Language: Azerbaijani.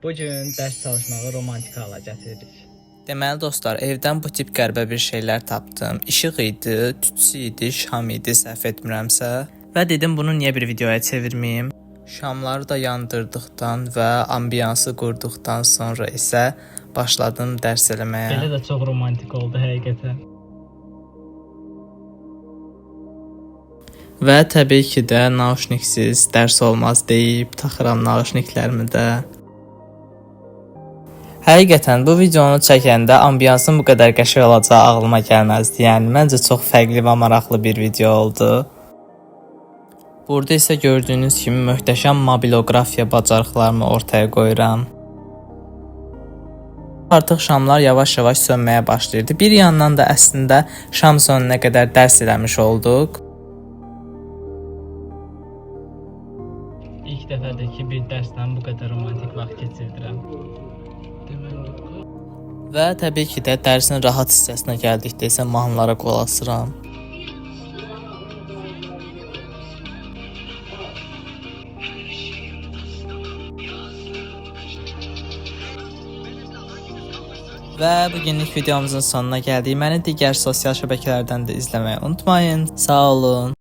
Bu gün dərs çalışmağı romantik hala gətiririk. Deməli dostlar, evdən bu tip qəribə bir şeylər tapdım. İşıq idi, tütsü idi, şam idi, səhv etmirəmsə. Və dedim bunu niyə bir videoya çevirməyim? Şamları da yandırdıqdan və ambiyansı qurduqdan sonra isə başladım dərs eləməyə. Belə də çox romantik oldu həqiqətən. Və təbii ki də naushniksiz dərs olmaz deyib taxıram naushniklərimi də. Həqiqətən bu videonu çəkəndə ambiyansın bu qədər qəşəng olacağı ağlıma gəlməzdi. Yəni məncə çox fərqli və maraqlı bir video oldu. Burada isə gördüyünüz kimi möhtəşəm mobilografiya bacarıqlarımı ortaya qoyuram. Artıq şamlar yavaş-yavaş sönməyə başlayırdı. Bir yandan da əslində şam sönünə qədər dərs eləmiş olduq. İlk dəfədir ki, bir dərslə bu qədər romantik vaxt keçirdirəm. Və təbii ki də dərsin rahat hissəsinə gəldikdə isə mahnılara qulaq asıram. Və bugünlük videomuzun sonuna gəldik. Məni digər sosial şəbəkələrdən də izləməyi unutmayın. Sağ olun.